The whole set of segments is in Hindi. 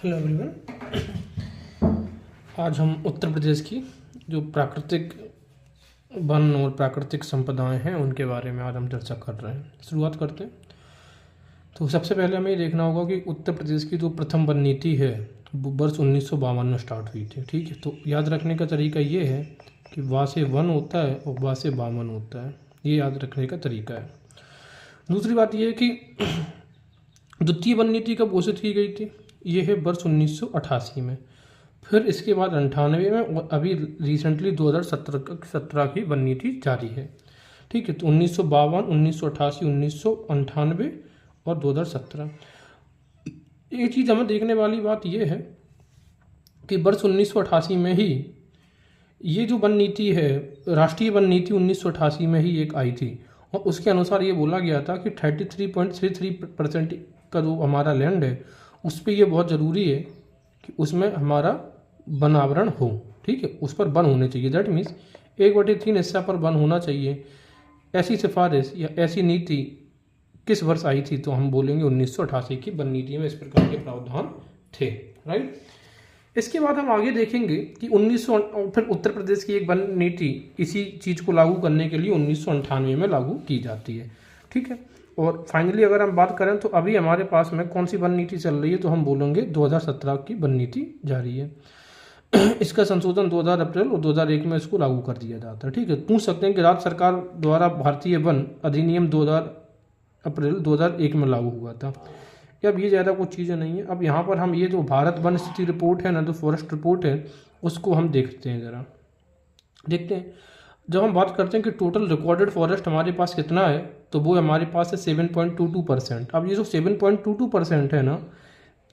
Hello everyone. आज हम उत्तर प्रदेश की जो प्राकृतिक वन और प्राकृतिक संपदाएं हैं उनके बारे में आज हम चर्चा कर रहे हैं। शुरुआत करते हैं। तो सबसे पहले हमें ये देखना होगा कि उत्तर प्रदेश की जो प्रथम वन नीति है वो वर्ष 1952 में स्टार्ट हुई थी। ठीक है, तो याद रखने का तरीका ये है कि वा से वन होता है और वा से वामन होता है, ये याद रखने का तरीका है। दूसरी बात ये है कि द्वितीय वन नीति कब घोषित की गई थी, ये है वर्ष 1988 में। फिर इसके बाद 98 में और अभी रिसेंटली 2017 की वन नीति जारी है। ठीक है, तो 1952, 1988, 1998 और 2017। एक चीज़ हमें देखने वाली बात यह है कि वर्ष 1988 में ही ये जो वन नीति है, राष्ट्रीय वन नीति 1988 में ही एक आई थी और उसके अनुसार ये बोला गया था कि 33.33% का जो हमारा लैंड है उस पर यह बहुत ज़रूरी है कि उसमें हमारा वन आवरण हो। ठीक है, उस पर वन होने चाहिए। दैट मीन्स 1/3 हिस्सा पर वन होना चाहिए। ऐसी सिफारिश या ऐसी नीति किस वर्ष आई थी, तो हम बोलेंगे 1988 की वन नीति में इस प्रकार के प्रावधान थे। राइट, इसके बाद हम आगे देखेंगे कि फिर उत्तर प्रदेश की एक वन नीति इसी चीज़ को लागू करने के लिए 1998 में लागू की जाती है। ठीक है, और फाइनली अगर हम बात करें तो अभी हमारे पास में कौन सी वन नीति चल रही है, तो हम बोलेंगे 2017 की वन नीति जारी है। इसका संशोधन 2000 अप्रैल और 2001 में इसको लागू कर दिया जाता है। ठीक है, पूछ सकते हैं कि राज्य सरकार द्वारा भारतीय वन अधिनियम 2000 अप्रैल 2001 में लागू हुआ था। अब ये ज़्यादा कुछ चीज़ें नहीं है। अब यहाँ पर हम ये जो भारत वन स्थिति रिपोर्ट है ना, जो फॉरेस्ट रिपोर्ट है, उसको हम देखते हैं, ज़रा देखते हैं। जब हम बात करते हैं कि टोटल रिकॉर्डेड फॉरेस्ट हमारे पास कितना है, तो वो हमारे पास है 7.22%। अब ये जो 7.22% है ना,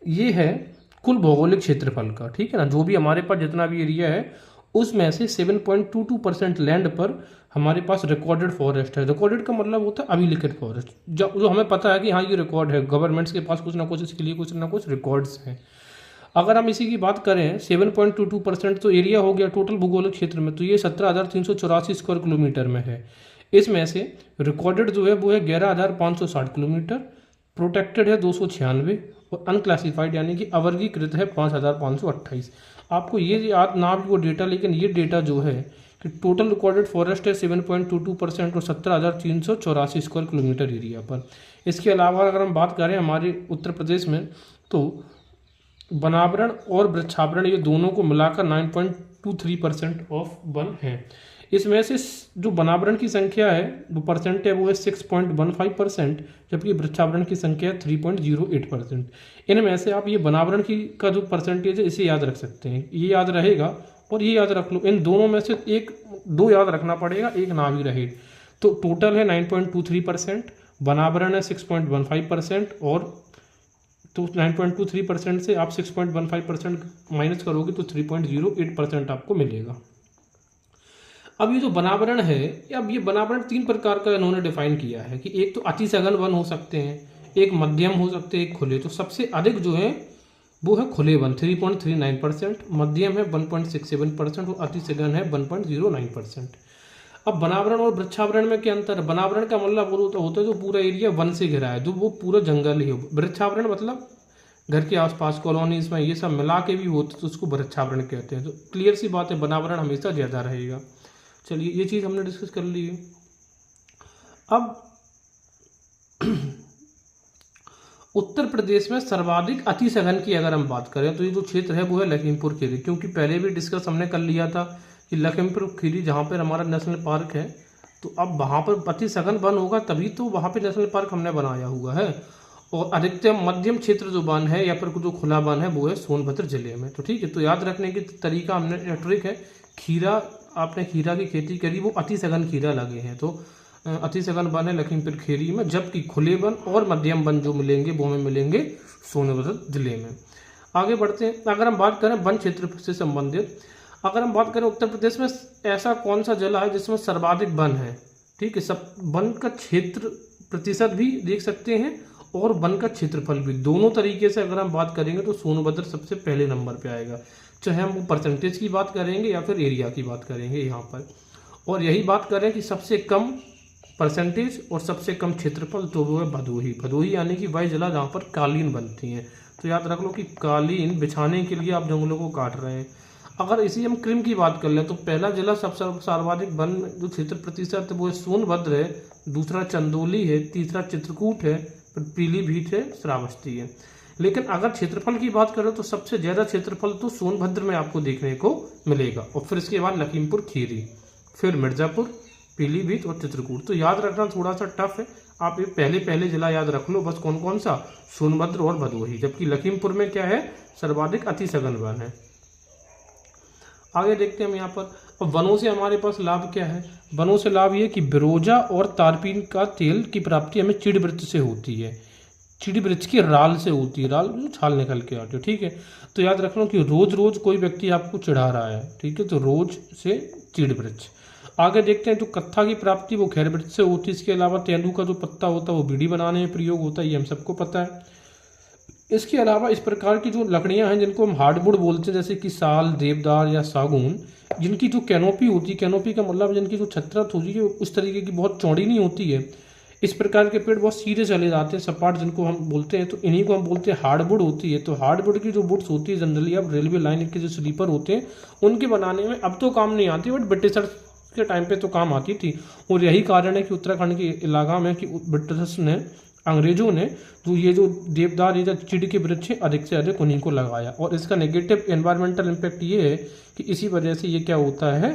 ये है कुल भौगोलिक क्षेत्रफल का। ठीक है ना, जो भी हमारे पास जितना भी एरिया है उसमें से 7.22% लैंड पर हमारे पास रिकॉर्डेड फॉरेस्ट है। रिकॉर्डेड का मतलब होता है अभिलिखित फॉरेस्ट, जो हमें पता है कि हाँ ये रिकॉर्ड है, गवर्नमेंट्स के पास कुछ ना कुछ इसके लिए कुछ ना कुछ रिकॉर्ड्स हैं। अगर हम इसी की बात करें 7.22% तो एरिया हो गया टोटल भूगोलिक क्षेत्र में, तो ये 17,384 स्क्वायर किलोमीटर में है। इसमें से रिकॉर्डेड जो है वो है 11,560 किलोमीटर, प्रोटेक्टेड है 296 और अनक्लासिफाइड यानी कि अवर्गीकृत है 5,528। आपको ये याद ना भी वो डेटा, लेकिन ये डेटा जो है कि टोटल रिकॉर्डेड फॉरेस्ट है 7.22% और 17,384 स्क्वायर किलोमीटर एरिया पर। इसके अलावा अगर हम बात करें हमारे उत्तर प्रदेश में, तो वनावरण और वृक्षावरण ये दोनों को मिलाकर 9.23% ऑफ वन है। इसमें से जो वनावरण की संख्या है वो परसेंट है वो है 6.15%, जबकि वृक्षावरण की संख्या है 3.08%। इनमें से आप ये वनावरण की का जो परसेंटेज है इसे याद रख सकते हैं, ये याद रहेगा और ये याद रख लो। इन दोनों में से दो याद रखना पड़ेगा, एक ना भी रहे। तो टोटल है 9.23%, वनावरण है 6.15% और तो 9.23% से आप 6.15% माइनस करोगे तो 3.08% आपको मिलेगा। अब ये जो वनावरण है, अब ये वनावरण 3 प्रकार का इन्होंने डिफाइन किया है कि एक तो अति सघन वन हो सकते हैं, एक मध्यम हो सकते हैं, एक खुले। तो सबसे अधिक जो है वो है खुले वन 3.39%, मध्यम है 1.67% और अति सघन है 1.09%। अब वनावरण और वृक्षावरण में क्या अंतर है? वनावरण का मतलब वो होता है जो पूरा एरिया वन से घिरा है, जो वो पूरा जंगल ही हो। वृक्षावरण मतलब घर के आसपास कॉलोनीज में ये सब मिला के भी होते तो उसको वृक्षावरण कहते हैं। तो क्लियर सी बात है, वनावरण हमेशा ज़्यादा रहेगा। चलिए ये चीज़ हमने डिस्कस कर ली है। अब उत्तर प्रदेश में सर्वाधिक अति सघन की अगर हम बात करें तो ये जो क्षेत्र है वो है लखीमपुर खीरी, क्योंकि पहले भी डिस्कस हमने कर लिया था कि लखीमपुर खीरी जहाँ पर हमारा नेशनल पार्क है, तो अब वहाँ पर अति सघन वन होगा तभी तो वहाँ पे नेशनल पार्क हमने बनाया हुआ है। और अधिकतम मध्यम क्षेत्र जो वन है या फिर जो खुला वन है वो है सोनभद्र जिले में। तो ठीक है, तो याद रखने की तरीका हमने ट्रिक है, खीरा आपने खीरा की खेती करी वो अति सघन खीरा लगे हैं, तो अति सघन वन है लखीमपुर खीरी में, जबकि खुले वन और मध्यम वन जो मिलेंगे वो हमें मिलेंगे सोनभद्र जिले में। आगे बढ़ते हैं। अगर हम बात करें वन क्षेत्र से संबंधित, अगर हम बात करें उत्तर प्रदेश में ऐसा कौन सा जिला है जिसमें सर्वाधिक वन है? ठीक है, सब वन का क्षेत्र प्रतिशत भी देख सकते हैं और वन का क्षेत्रफल भी, दोनों तरीके से अगर हम बात करेंगे तो सोनभद्र सबसे पहले नंबर पे आएगा, चाहे हम वो परसेंटेज की बात करेंगे या फिर एरिया की बात करेंगे यहाँ पर। और यही बात करें कि सबसे कम परसेंटेज और सबसे कम क्षेत्रफल तो वो है भदोही। भदोही यानी कि वह जिला जहाँ पर कालीन बनती हैं, तो याद रख लो कि कालीन बिछाने के लिए आप जंगलों को काट रहे हैं। अगर इसी हम क्रिम की बात कर लें तो पहला जिला सबसे सर्वाधिक वन जो क्षेत्र प्रतिशत है वो है सोनभद्र है, दूसरा चंदौली है, तीसरा चित्रकूट है, फिर पीलीभीत है, श्रावस्ती है। लेकिन अगर क्षेत्रफल की बात करें तो सबसे ज़्यादा क्षेत्रफल तो सोनभद्र में आपको देखने को मिलेगा, और फिर इसके बाद लखीमपुर खीरी, फिर मिर्ज़ापुर, पीलीभीत और चित्रकूट। तो याद रखना थोड़ा सा टफ है, आप ये पहले जिला याद रख लो बस। कौन कौन सा? सोनभद्र और भदोही। जबकि लखीमपुर में क्या है? सर्वाधिक अति सघन वन है। आगे देखते हैं हम यहाँ पर। अब वनों से हमारे पास लाभ क्या है? वनों से लाभ ये कि बिरोजा और तारपीन का तेल की प्राप्ति हमें चीड़ वृक्ष से होती है, चीड़ वृक्ष की राल से होती है, राल जो छाल निकल के आती है, ठीक है। तो याद रखना कि रोज रोज कोई व्यक्ति आपको चिढ़ा रहा है, ठीक है, तो रोज से चीड़ वृक्ष। आगे देखते हैं जो कत्था की प्राप्ति वो खैर वृक्ष से होती है। इसके अलावा तेंदू का जो पत्ता होता है वो बीड़ी बनाने में प्रयोग होता है, ये हम सबको पता है। इसके अलावा इस प्रकार की जो लकड़ियां हैं जिनको हम हार्डवुड बोलते हैं, जैसे कि साल, देवदार या सागौन, जिनकी जो कैनोपी होती है, कैनोपी का मतलब जिनकी जो छत्रत होती है उस तरीके की बहुत चौड़ी नहीं होती है। इस प्रकार के पेड़ बहुत सीधे चले जाते हैं, सपाट, जिनको हम बोलते हैं, तो इन्हीं को हम बोलते हैं हार्डवुड होती है। तो हार्डवुड की जो वुड्स होती है जनरली अब रेलवे लाइन के जो स्लीपर होते हैं उनके बनाने में अब तो काम नहीं आती, बट ब्रिटिशर्स के टाइम पे तो काम आती थी। और यही कारण है कि उत्तराखंड के इलाका में कि ब्रिटिशर्स ने, अंग्रेजों ने जो ये जो देवदार या चीड़ के वृक्ष अधिक से अधिक उन्हीं को लगाया। और इसका नेगेटिव एनवायरमेंटल इम्पैक्ट ये है कि इसी वजह से ये क्या होता है,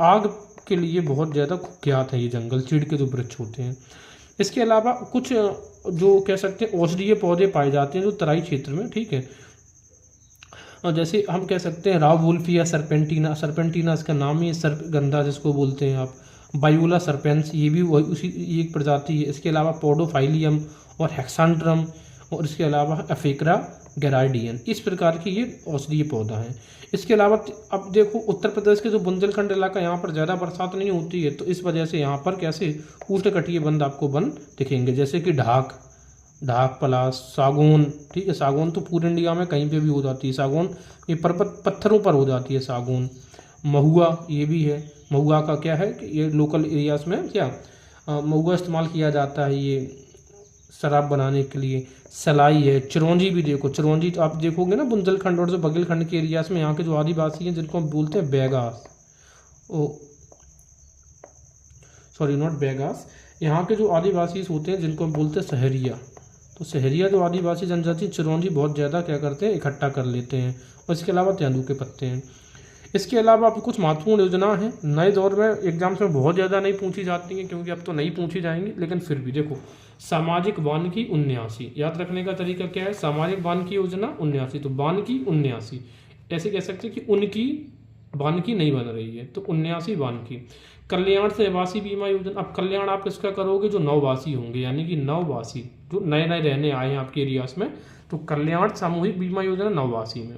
आग के लिए बहुत ज़्यादा कुख्यात है ये जंगल, चीड़ के जो वृक्ष होते हैं। इसके अलावा कुछ जो कह सकते हैं औषधीय पौधे पाए जाते हैं जो तराई क्षेत्र में, ठीक है। जैसे हम कह सकते हैं राव वुल्फी या सर्पेंटिना, सर्पेंटिना इसका नाम ही है, सर्पगंधा जिसको बोलते हैं आप। बायोला सर्पेंस, ये भी वही उसी एक प्रजाति है। इसके अलावा पोडोफाइलियम और हेक्सांड्रम, और इसके अलावा अफेक्रा गैराइडियन, इस प्रकार की ये औषधीय पौधा है। इसके अलावा अब देखो उत्तर प्रदेश के जो बुंदेलखंड इलाका, यहाँ पर ज़्यादा बरसात नहीं होती है, तो इस वजह से यहाँ पर कैसे उष्णकटिबंध आपको वन दिखेंगे, जैसे कि ढाक, पलास, सागौन, ठीक है। सागौन तो पूरे इंडिया में कहीं पे भी हो जाती है सागौन, ये पर्वत पत्थरों पर हो जाती है सागौन। महुआ, ये भी है। महुआ का क्या है कि ये लोकल एरियाज में क्या महुआ इस्तेमाल किया जाता है ये शराब बनाने के लिए। सलाई है। चिरौंजी भी देखो, चिरौंजी तो आप देखोगे ना बुंदेलखंड और जो बघेलखंड के एरियाज में, यहाँ के जो आदिवासी हैं जिनको हम बोलते हैं बैगास, सॉरी नॉट बैगास, यहाँ के जो आदिवासी होते हैं जिनको हम बोलते हैं सहरिया, तो सहरिया जो आदिवासी जनजाति चिरौंजी बहुत ज़्यादा क्या करते हैं, इकट्ठा कर लेते हैं। और इसके अलावा तेंदू के पत्ते हैं। इसके अलावा अब कुछ महत्वपूर्ण योजना है, नए दौर में एग्जाम्स में बहुत ज़्यादा नहीं पूछी जाती हैं, क्योंकि अब तो नहीं पूछी जाएंगी, लेकिन फिर भी देखो सामाजिक वानिकी 79, याद रखने का तरीका क्या है, सामाजिक वानिकी योजना 79, तो वानिकी 79, ऐसे कह सकते हैं कि उनकी वानिकी नहीं बन रही है, तो 79 वानिकी। कल्याण से निवासी बीमा योजना, अब कल्याण आप किसका करोगे, जो नववासी होंगे, यानी कि नववासी जो नए नए रहने आए हैं आपके एरियाज में, तो कल्याण सामूहिक बीमा योजना नववासी में।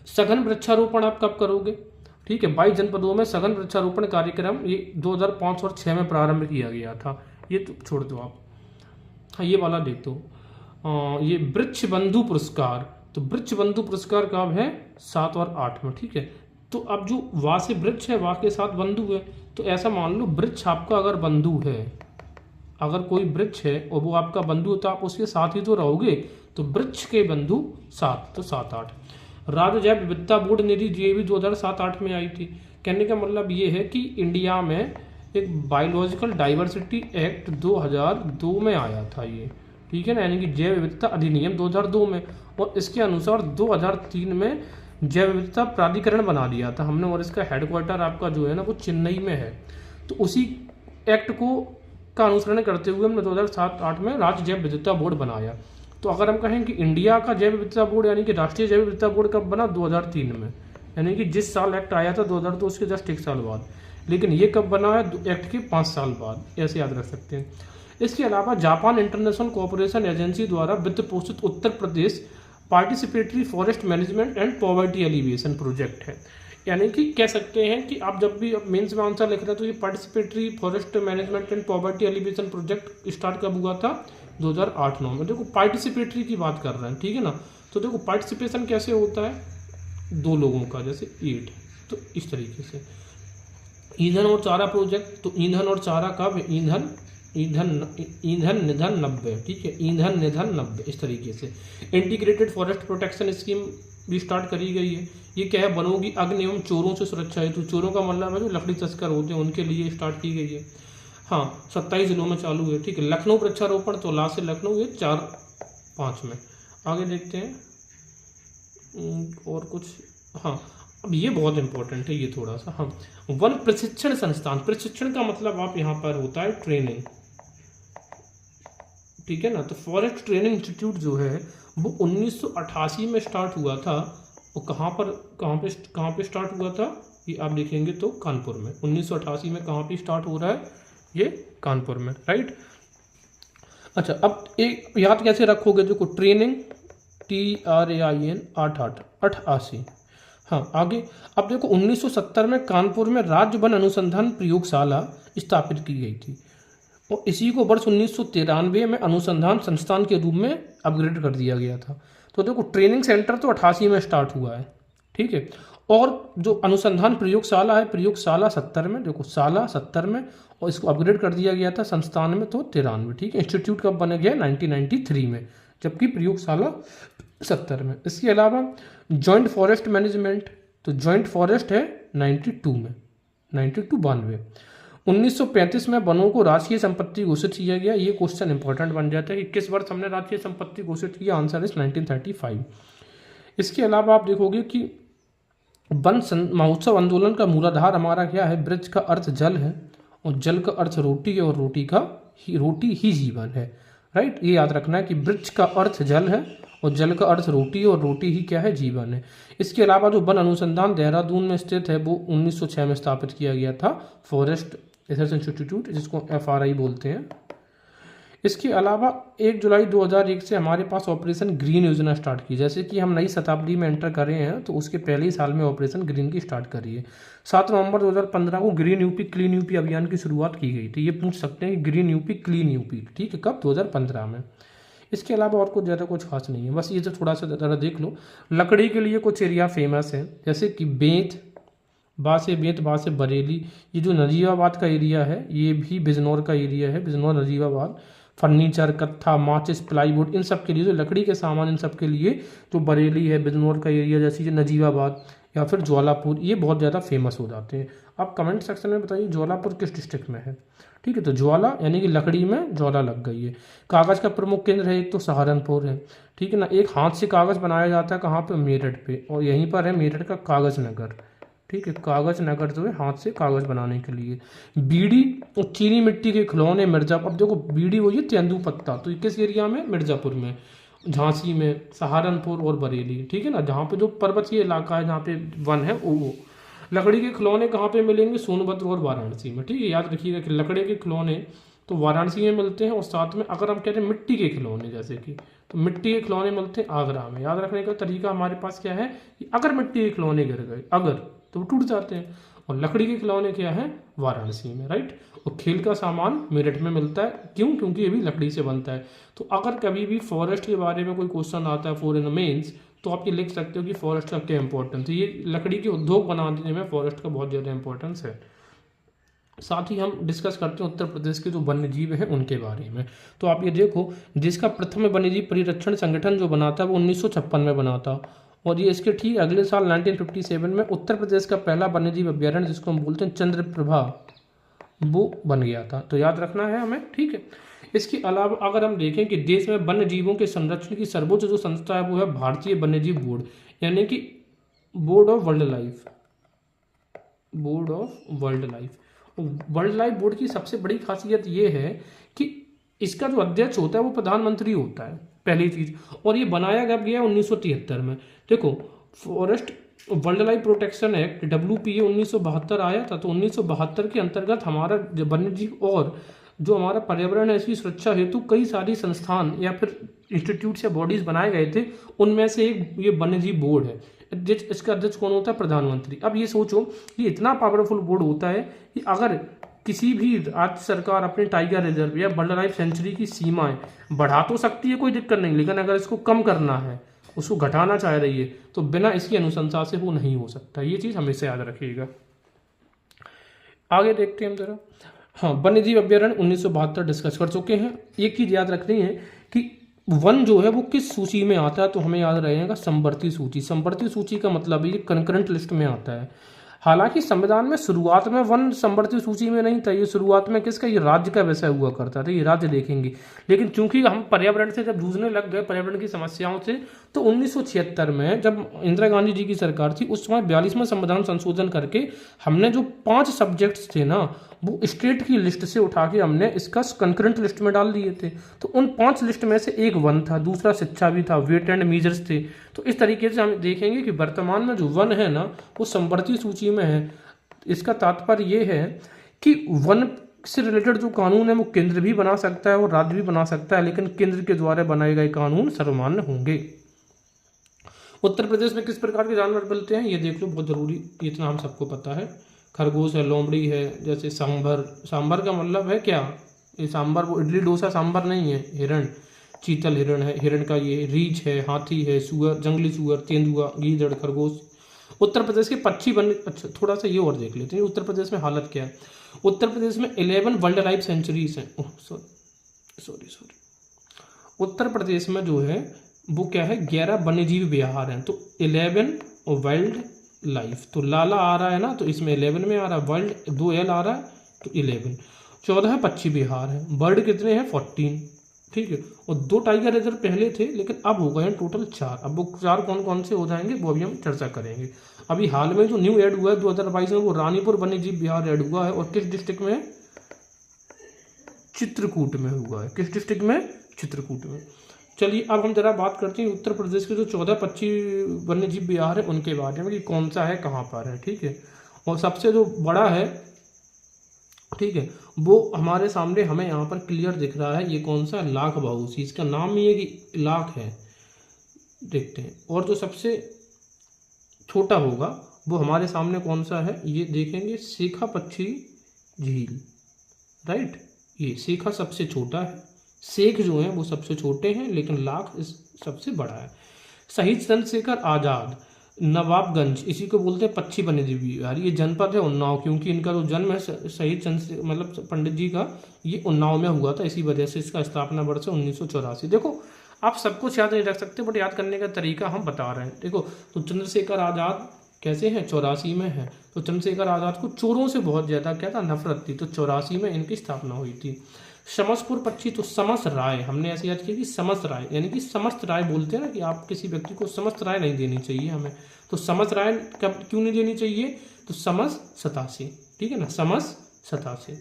सघन वृक्षारोपण आप कब करोगे, ठीक है, 22 जनपदों में सघन वृक्षारोपण कार्यक्रम ये 2005 और 2006 में प्रारंभ किया गया था, ये तो छोड़ दो आप। हाँ, ये वाला देख दो, ये वृक्ष बंधु पुरस्कार, तो वृक्ष बंधु पुरस्कार कब है, 7 और 8 में, ठीक है। तो अब जो वाह से वृक्ष है, वाह के साथ बंधु है, तो ऐसा मान लो वृक्ष आपका अगर बंधु है, अगर कोई वृक्ष है और वो आपका बंधु है तो आप उसके साथ ही तो रहोगे, तो वृक्ष के बंधु 7, तो 7, 8। राज्य जैव विविधता बोर्ड निधि ये भी 2007-8 में आई थी। कहने का मतलब ये है कि इंडिया में एक बायोलॉजिकल डाइवर्सिटी एक्ट 2002 में आया था ये, ठीक है ना, यानी कि जैव विविधता अधिनियम 2002 में, और इसके अनुसार 2003 में जैव विविधता प्राधिकरण बना दिया था हमने, और इसका हेडक्वार्टर आपका जो है ना वो चेन्नई में है। तो उसी एक्ट को का अनुसरण करते हुए हमने 2007-8 में राज्य जैव विविधता बोर्ड बनाया। तो अगर हम कहें कि इंडिया का जैव विविधता बोर्ड यानी कि राष्ट्रीय जैव विविधता बोर्ड कब बना, 2003 में, यानी कि जिस साल एक्ट आया था 2002 उसके जस्ट 1 साल बाद, लेकिन ये कब बना है, एक्ट के 5 साल बाद, ऐसे याद रख सकते हैं। इसके अलावा जापान इंटरनेशनल कोऑपरेशन एजेंसी द्वारा वित्त पोषित Uttar Pradesh participatory forest management and poverty alleviation project है, यानी कि कह सकते हैं कि आप जब भी मेंस में आंसर लिख रहे हैं तो ये participatory forest management and poverty alleviation project start कब हुआ था, 2008-9 में। देखो पार्टिसिपेटरी की बात कर रहे हैं, ठीक है ना, तो देखो पार्टिसिपेशन कैसे होता है, 2 लोगों का, जैसे 8, तो इस तरीके से। ईंधन और चारा प्रोजेक्ट, तो ईंधन और चारा कब है, ईंधन ईंधन निधन 90, ठीक है, ईंधन निधन 90, इस तरीके से। इंटीग्रेटेड फॉरेस्ट प्रोटेक्शन स्कीम भी स्टार्ट करी गई है। ये क्या है, वनों की अग्नि एवं चोरों से सुरक्षा है। तो चोरों का मतलब है जो लकड़ी तस्कर होते हैं उनके लिए स्टार्ट की गई है। हाँ, 27 जिलों में चालू है, ठीक है। लखनऊ वृक्षारोपण, तो ला से लखनऊ, ये 4-5 में। आगे देखते हैं और कुछ। हाँ, अब ये बहुत इंपॉर्टेंट है, ये थोड़ा सा। हाँ, वन प्रशिक्षण संस्थान, प्रशिक्षण का मतलब आप यहाँ पर होता है ट्रेनिंग, ठीक है ना। तो फॉरेस्ट ट्रेनिंग इंस्टीट्यूट जो है वो 1988 में स्टार्ट हुआ था। वो कहाँ पे स्टार्ट हुआ था, ये आप देखेंगे तो कानपुर में। 1988 में कहाँ पे स्टार्ट हो रहा है, ये कानपुर में, राइट। अच्छा, अब एक याद कैसे रखोगे, देखो ट्रेनिंग TRAIN 88। हाँ, आगे अब देखो 1970 में कानपुर में राज्य वन अनुसंधान प्रयोगशाला स्थापित की गई थी और इसी को वर्ष 1993 में अनुसंधान संस्थान के रूप में अपग्रेड कर दिया गया था। तो देखो ट्रेनिंग सेंटर तो 88 में स्टार्ट हुआ है, ठीक है। और जो अनुसंधान प्रयोगशाला है, प्रयोगशाला 70 में, देखो शाला 70 में, और इसको अपग्रेड कर दिया गया था संस्थान में तो 93, ठीक है। इंस्टीट्यूट कब बना गया, 1993 में, जबकि प्रयोगशाला 70 में। इसके अलावा जॉइंट फॉरेस्ट मैनेजमेंट, तो जॉइंट फॉरेस्ट है 92 में, 92-92। 1935 में वनों को राष्ट्रीय संपत्ति घोषित किया गया। ये क्वेश्चन इंपॉर्टेंट बन जाता है कि किस वर्ष हमने राष्ट्रीय संपत्ति घोषित किया, आंसर इज 1935। इसके अलावा आप देखोगे कि वन महोत्सव आंदोलन का मूलाधार हमारा क्या है, वृक्ष का अर्थ जल है और जल का अर्थ रोटी है और रोटी ही जीवन है, राइट। ये याद रखना है कि वृक्ष का अर्थ जल है और जल का अर्थ रोटी है और रोटी ही क्या है, जीवन है। इसके अलावा जो वन अनुसंधान देहरादून में स्थित है वो 1906 में स्थापित किया गया था, फॉरेस्ट रिसर्च इंस्टीट्यूट, जिसको FRI बोलते हैं। इसके अलावा 1 जुलाई 2001 से हमारे पास ऑपरेशन ग्रीन योजना स्टार्ट की। जैसे कि हम नई शताब्दी में एंटर कर रहे हैं तो उसके पहले ही साल में ऑपरेशन ग्रीन की स्टार्ट करी है। 7 नवंबर 2015 को ग्रीन यूपी क्लीन यूपी अभियान की शुरुआत की गई थी। ये पूछ सकते हैं कि ग्रीन यूपी क्लीन यूपी, ठीक है, कब, 2015 में। इसके अलावा और कुछ ज़्यादा कुछ खास नहीं है, बस ये जो थोड़ा सा ज़रा देख लो। लकड़ी के लिए कुछ एरिया फेमस है, जैसे कि बेंत, बासे बरेली, ये जो नजीबाबाद का एरिया है ये भी बिजनौर का एरिया है, बिजनौर नजीबाबाद। फर्नीचर, कत्था, माचिस, प्लाईवुड, इन सब के लिए जो लकड़ी के सामान, इन सब के लिए जो बरेली है, बिजनौर का एरिया, जैसे जो नजीबाबाद या फिर ज्वालापुर, ये बहुत ज़्यादा फेमस हो जाते हैं। आप कमेंट सेक्शन में बताइए ज्वालापुर किस डिस्ट्रिक्ट में है, ठीक है। तो ज्वाला यानी कि लकड़ी में ज्वाला लग गई है। कागज़ का प्रमुख केंद्र है एक तो सहारनपुर है, ठीक है ना। एक हाथ से कागज़ बनाया जाता है कहाँ पे, मेरठ पे, और यहीं पर है मेरठ का कागज़ नगर, ठीक है। कागज़ नगर जो है हाथ से कागज़ बनाने के लिए। बीड़ी और चीनी मिट्टी के खिलौने मिर्ज़ापुर, अब देखो बीड़ी वो ये तेंदुपत्ता, तो ये किस एरिया में, मिर्ज़ापुर में, झांसी में, सहारनपुर और बरेली, ठीक है ना। जहाँ पे जो पर्वतीय इलाका है, जहाँ पे वन है वो। लकड़ी के खिलौने कहाँ पे मिलेंगे, सोनभद्र और वाराणसी में, ठीक है। याद रखिएगा कि लकड़ी के खिलौने तो वाराणसी में मिलते हैं, और साथ में अगर हम कहते हैं मिट्टी के खिलौने, जैसे कि, तो मिट्टी के खिलौने मिलते हैं आगरा में। याद रखने का तरीका हमारे पास क्या है कि अगर मिट्टी के खिलौने गिर गए, अगर, तो वो टूट जाते हैं। और लकड़ी के खिलौने क्या है, वाराणसी में, राइट। और खेल का सामान मेरठ में मिलता है, क्यों, क्योंकि ये भी लकड़ी से बनता है। तो अगर कभी भी फॉरेस्ट के बारे में कोई क्वेश्चन आता है फॉर इन मेंस, तो आप ये लिख सकते हो कि फॉरेस्ट का क्या इंपॉर्टेंस है। ये लकड़ी के उद्योग बनाने में फॉरेस्ट का बहुत ज़्यादा इंपॉर्टेंस है। साथ ही हम डिस्कस करते हैं उत्तर प्रदेश के जो वन्य जीव हैं उनके बारे में। तो आप ये देखो, देश का प्रथम वन्य जीव परिरक्षण संगठन जो बना था वो 1956 में बना था, और ये इसके ठीक अगले साल 1957 में उत्तर प्रदेश का पहला वन्यजीव अभ्यारण्य, जिसको हम बोलते हैं चंद्रप्रभा, वो बन गया था। तो याद रखना है हमें, ठीक है। इसके अलावा अगर हम देखें कि देश में वन्य जीवों के संरक्षण की सर्वोच्च जो संस्था है वो है भारतीय वन्यजीव बोर्ड, यानी कि board of wild life. Wild life board की सबसे बड़ी खासियत ये है कि इसका जो अध्यक्ष होता है वो प्रधानमंत्री होता है, पहली चीज। और ये बनाया गया 1973 में। देखो, forest wild life protection act WPA 1972 आया था, तो 1972 के अंतर्गत हमारा वन्यजीव और जो हमारा पर्यावरण है इसकी सुरक्षा हेतु कई सारी संस्थान या फिर इंस्टीट्यूट या बॉडीज बनाए गए थे। उनमें से एक ये वन्यजीव बोर्ड है। इसका अध्यक्ष कौन होता है, प्रधानमंत्री। अब ये सोचो कि इतना पावरफुल बोर्ड होता है कि अगर किसी भी राज्य सरकार अपने टाइगर रिजर्व या वाइल्ड लाइफ सेंचुरी की सीमाएं बढ़ा तो सकती है, कोई दिक्कत नहीं, लेकिन अगर इसको कम करना है, उसको घटाना चाह रही है, तो बिना इसकी अनुशंसा से वो नहीं हो सकता। ये चीज़ हमेशा याद रखिएगा। आगे देखते हैं हम जरा। हाँ, वन्य जीव अभ्यारण्य 1972 डिस्कस कर चुके हैं। एक चीज याद रखनी है कि वन जो है वो किस सूची में आता है, तो हमें याद रहेगा समवर्ती सूची। समवर्ती सूची का मतलब ये कंकरेंट लिस्ट में आता है। हालांकि संविधान में शुरुआत में वन समवर्ती सूची में नहीं था, ये शुरुआत में किसका, ये राज्य का विषय हुआ करता था, ये राज्य देखेंगे। लेकिन चूंकि हम पर्यावरण से जब जूझने लग गए, पर्यावरण की समस्याओं से, तो 1976 में जब इंदिरा गांधी जी की सरकार थी, उस समय 42वां संविधान संशोधन करके हमने जो 5 सब्जेक्ट्स थे ना, वो स्टेट की लिस्ट से उठा के हमने इसका कंकरेंट लिस्ट में डाल दिए थे। तो उन 5 लिस्ट में से एक वन था, दूसरा शिक्षा भी था, वेट एंड मीजर्स थे। तो इस तरीके से हम देखेंगे कि वर्तमान में जो वन है ना, वो समवर्ती सूची में है। इसका तात्पर्य ये है कि वन से रिलेटेड जो कानून है वो केंद्र भी बना सकता है और राज्य भी बना सकता है, लेकिन केंद्र के द्वारा बनाए गए कानून सर्वमान्य होंगे। उत्तर प्रदेश में किस प्रकार के जानवर मिलते हैं, ये देख लो, बहुत जरूरी, इतना हम सबको पता है। खरगोश है, लोमड़ी है, जैसे सांभर। सांभर का मतलब है क्या, ये सांभर वो इडली डोसा सांभर नहीं है। हिरण, चीतल हिरण है, हिरण का ये रीछ है, हाथी है, सुअर, जंगली सुअर, तेंदुआ, गीदड़, खरगोश। उत्तर प्रदेश के पक्षी वन, अच्छा थोड़ा सा ये और देख लेते हैं उत्तर प्रदेश में हालत क्या है। उत्तर प्रदेश में 11 वाइल्ड लाइफ सेंचुरीज हैं। सॉरी उत्तर प्रदेश में जो है वो क्या है, 11 वन्यजीव विहार हैं। तो 11 और वाइल्ड लाइफ, तो लाला आ रहा है ना, तो इसमें 11 में आ रहा है, वर्ल्ड 2L आ रहा है, तो 11। 14 पक्षी विहार है। बर्ड कितने हैं, 14, ठीक है। और 2 टाइगर रिजर्व पहले थे, लेकिन अब हो गए हैं टोटल 4। अब वो 4 कौन कौन से हो जाएंगे वो अभी हम चर्चा करेंगे। अभी हाल में जो न्यू ऐड हुआ है 2022 में, वो रानीपुर वन्यजीव विहार ऐड हुआ है। और किस डिस्ट्रिक्ट में, चित्रकूट में हुआ है। किस डिस्ट्रिक्ट में, चित्रकूट में। चलिए अब हम जरा बात करते हैं उत्तर प्रदेश के जो 14 पक्षी वन्यजीव विहार है उनके बारे में, कि कौन सा है, कहाँ पर है, ठीक है। और सबसे जो बड़ा है, ठीक है, वो हमारे सामने हमें यहाँ पर क्लियर दिख रहा है। ये कौन सा, लाख बाहुसी, इसका नाम ही है कि लाख है, देखते हैं। और जो सबसे छोटा होगा वो हमारे सामने कौन सा है, ये देखेंगे, शेखा पक्षी झील, राइट। ये शेखा सबसे छोटा है, शेख जो है वो सबसे छोटे हैं, लेकिन लाख इस सबसे बड़ा है। शहीद चंद्रशेखर आज़ाद, नवाबगंज, इसी को बोलते हैं पक्षी वन्यजीव विहार। ये जनपद है उन्नाव, क्योंकि इनका जो जन्म है शहीद चंद्र मतलब पंडित जी का, ये उन्नाव में हुआ था, इसी वजह से इसका स्थापना वर्ष है 1984। देखो आप सब कुछ याद नहीं रख सकते, बट याद करने का तरीका हम बता रहे हैं। देखो तो चंद्रशेखर आज़ाद कैसे हैं, 84 में है। तो चंद्रशेखर आज़ाद को चोरों से बहुत ज़्यादा क्या था, नफरत थी, तो 84 में इनकी स्थापना हुई थी। समसपुर पक्षी, तो समस राय, हमने ऐसे याद किया कि समस राय, यानी कि समस्त राय बोलते हैं ना, कि आप किसी व्यक्ति को समस्त राय नहीं देनी चाहिए हमें। तो समस राय कब क्यों नहीं देनी चाहिए, तो समस 87, ठीक है ना, समस 87।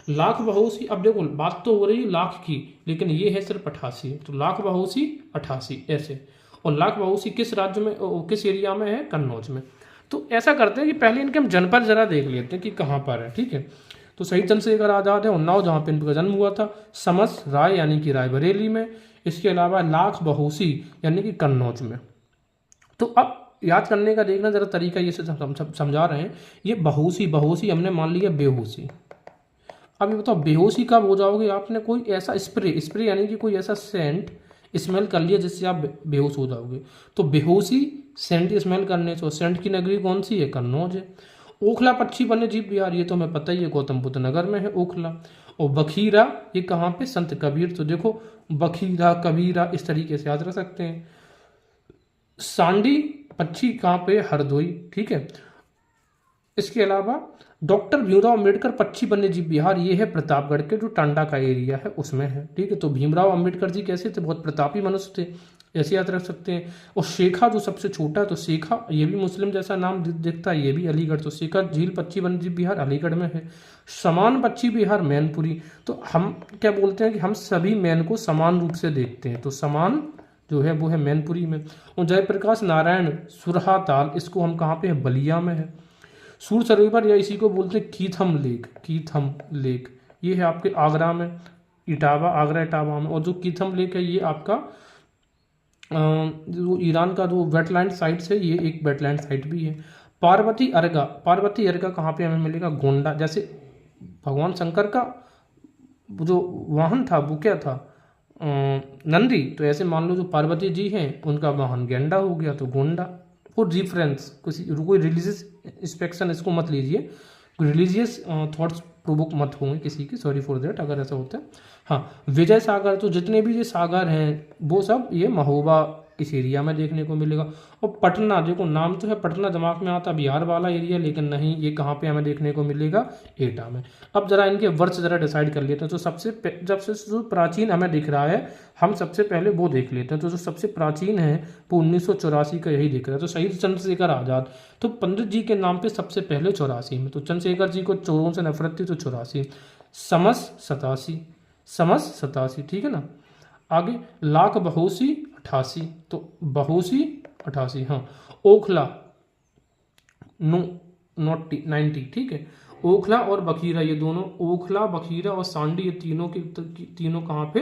लाख बहोसी, अब देखो बात तो हो रही है लाख की, लेकिन ये है सिर्फ 88, तो लाख बहोसी 88 ऐसे। और लाख बहोसी किस राज्य में, किस एरिया में है, कन्नौज में। तो ऐसा करते हैं कि पहले इनके हम जनपद जरा देख लेते हैं कि कहाँ पर है, ठीक है। तो शहीद चंद्रशेखर आज़ाद है उन्नाव, जहाँ पे इनका जन्म हुआ था। समस राय यानी कि रायबरेली में। इसके अलावा लाख बहोसी यानी कि कन्नौज में। तो अब याद करने का देखना जरा तरीका, ये समझा रहे हैं। ये बहोसी, बहोसी हमने मान लिया बेहोशी। अब ये बताओ बेहोशी कब हो जाओगे, आपने कोई ऐसा स्प्रे यानी कि कोई ऐसा सेंट स्मेल कर लिया जिससे आप बेहोश हो जाओगे। तो बेहोशी सेंट स्मेल करने से, सेंट की नगरी कौन सी है, कन्नौज है। ओखला पक्षी वन्यजीव विहार, ये तो हमें पता ही है, गौतम बुद्ध नगर में है ओखला। और बखीरा, ये कहाँ पे, संत कबीर। तो देखो बखीरा, कबीरा, इस तरीके से याद रख सकते हैं। सांडी पक्षी कहाँ पे, हरदोई, ठीक है। इसके अलावा डॉक्टर भीमराव अम्बेडकर पक्षी वन्यजीव विहार, ये है प्रतापगढ़ के जो टांडा का एरिया है उसमें है, ठीक है। तो भीमराव अम्बेडकर जी कैसे थे, बहुत प्रतापी मनुष्य थे, ऐसे याद रख सकते हैं। और शेखा जो सबसे छोटा है, तो शेखा ये भी मुस्लिम जैसा नाम दिखता है, ये भी अलीगढ़, तो शेखा झील पक्षी वन्यजीव विहार अलीगढ़ में है। समान पक्षी विहार मैनपुरी, तो हम क्या बोलते हैं कि हम सभी मैन को समान रूप से देखते हैं, तो समान जो है वो है मैनपुरी में। और जयप्रकाश नारायण सुरहा ताल, इसको हम कहाँ पे है, बलिया में है। सूर सरोवर, या इसी को बोलते हैं कीथम लेक, कीथम लेक, ये है आपके आगरा में, इटावा, आगरा इटावा में। और जो कीथम लेक है ये आपका जो ईरान का जो वेटलैंड साइट्स है, ये एक वेटलैंड साइट भी है। पार्वती अर्गा, पार्वती अर्गा कहाँ पे हमें मिलेगा, गोंडा। जैसे भगवान शंकर का जो वाहन था वो क्या था, नंदी, तो ऐसे मान लो जो पार्वती जी हैं उनका वाहन गेंडा हो गया, तो गोंडा। फॉर रेफरेंस, कोई रिलीजियस इंस्पेक्शन इसको मत लीजिए, रिलीजियस थॉट्स प्रोवोक मत होंगे किसी की, सॉरी फॉर दैट अगर ऐसा होता है। हाँ, विजय सागर, तो जितने भी ये सागर हैं वो सब ये महोबा इस एरिया में देखने को मिलेगा। और पटना, देखो नाम तो है पटना, दिमाग में आता बिहार वाला एरिया, लेकिन नहीं, ये कहाँ पे हमें देखने को मिलेगा, एटा में। अब जरा इनके वर्ष जरा डिसाइड कर लेते हैं। तो जब से जो प्राचीन हमें दिख रहा है, हम सबसे पहले वो देख लेते हैं। तो जो सबसे प्राचीन है वो 1984 का यही दिख रहा है। तो शहीद चंद्रशेखर आज़ाद, तो पंडित जी के नाम पे सबसे पहले 84 में, तो चंद्रशेखर जी को चोरों से नफरत थी तो 84, समस 87, ठीक है ना। आगे लाख बहोसी 88, तो बहोसी 88, हाँ। ओखला 90, ठीक है। ओखला और बखीरा, ये दोनों, ओखला बखीरा और सांडी, ये तीनों कहाँ पे,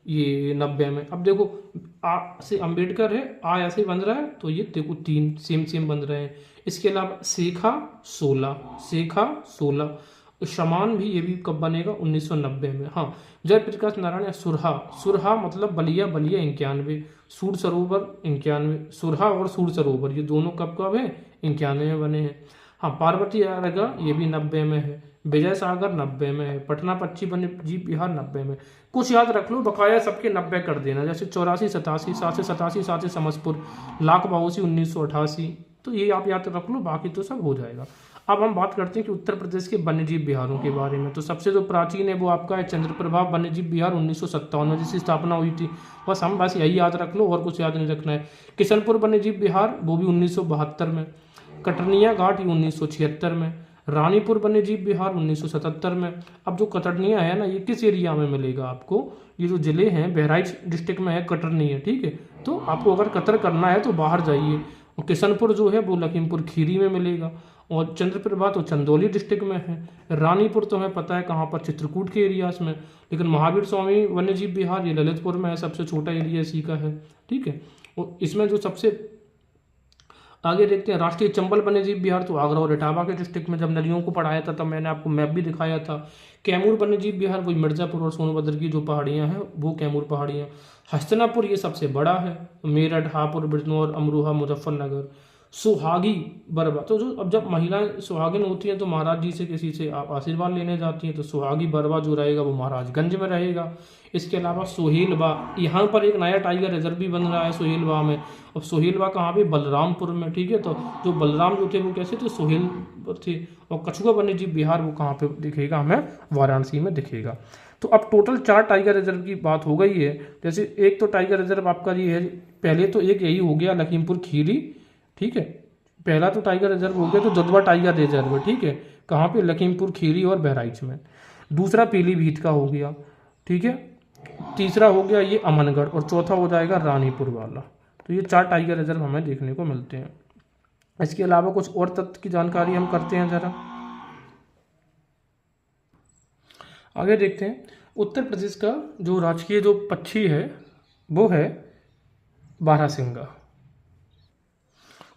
ये 90 में। अब देखो आ से अम्बेडकर है, आ ऐसे बन रहा है, तो ये देखो तीन सेम बन रहे हैं। इसके अलावा शेखा 16, शमान भी, ये भी कब बनेगा, 1990 में। हाँ, जयप्रकाश नारायण सुरहा मतलब बलिया 91, सूर सरोवर 91, सुरहा और सूर सरोवर ये दोनों कब है, 91 में बने हैं। हाँ, पार्वती आरगा ये भी 90 में है, विजय सागर 90 में है, पटना पश्चिम वन्य जीव विहार 90 में। कुछ याद रख लो, बकाया सबके 90 कर देना, जैसे 84, 87, 787, 7 समसपुर, लाख बाहोसी 1988, तो ये आप याद रख लो, बाकी तो सब हो जाएगा। अब हम बात करते हैं कि उत्तर प्रदेश के वन्यजीव विहारों के बारे में। तो सबसे जो प्राचीन है वो आपका है चंद्रप्रभा वन्यजीव विहार, 1957 में जिसकी स्थापना हुई थी। बस यही याद रख लो, और कुछ याद नहीं रखना है। किशनपुर वन्यजीव विहार, वो भी 1972 में। कटनिया घाट, ये 1976 में। रानीपुर वन्यजीव विहार 1977 में। अब जो कटरनिया है ना, ये किस एरिया में मिलेगा आपको, ये जो जिले हैं बहराइच डिस्ट्रिक्ट में है कटरनिया, ठीक है। तो आपको अगर कतर करना है तो बाहर जाइए। और किशनपुर जो है वो लखीमपुर खीरी में मिलेगा, और चंद्रप्रभा तो चंदौली डिस्ट्रिक्ट में है। रानीपुर तो हमें पता है कहाँ पर, चित्रकूट के एरियाज में। लेकिन महावीर स्वामी वन्यजीव विहार ये ललितपुर में है, सबसे छोटा एरिया इसी का है, ठीक है। और इसमें जो सबसे आगे देखते हैं राष्ट्रीय चंबल वन्यजीव विहार, तो आगरा और इटावा के डिस्ट्रिक्ट में। जब नदियों को पढ़ाया था तब मैंने आपको मैप भी दिखाया था। कैमूर वन्यजीव विहार, वही मिर्जापुर और सोनभद्र की जो पहाड़ियाँ हैं वो कैमूर पहाड़ियाँ। हस्तिनापुर ये सबसे बड़ा है, मेरठ, हापुड़, बिजनौर, अमरोहा, मुजफ्फरनगर। सुहागी बरवा, तो जो अब जब महिलाएं सुहागिन होती हैं तो महाराज जी से किसी से आप आशीर्वाद लेने जाती हैं, तो सुहागी बरवा जो रहेगा वो महाराजगंज में रहेगा। इसके अलावा सोहेलवा, यहाँ पर एक नया टाइगर रिजर्व भी बन रहा है सोहेलवा में। अब सोहेलवा कहाँ पे, बलरामपुर में, ठीक है। तो जो बलराम जो थे वो कैसे थे, सोहेल थे। और कछुआ वन्यजीव विहार वो कहाँ पे दिखेगा, हमें वाराणसी में दिखेगा। तो अब टोटल 4 टाइगर रिजर्व की बात हो गई है। जैसे एक तो टाइगर रिजर्व आपका ये है, पहले तो एक यही हो गया लखीमपुर खीरी, ठीक है। पहला तो टाइगर रिजर्व हो गया, तो जदवा टाइगर रिजर्व, ठीक है। कहाँ पे, लखीमपुर खीरी और बहराइच में। दूसरा पीलीभीत का हो गया, ठीक है। तीसरा हो गया ये अमनगढ़, और चौथा हो जाएगा रानीपुर वाला। तो ये 4 टाइगर रिजर्व हमें देखने को मिलते हैं। इसके अलावा कुछ और तथ्य की जानकारी हम करते हैं जरा, आगे देखते हैं। उत्तर प्रदेश का जो राजकीय जो पक्षी है वो है बारहसिंगा।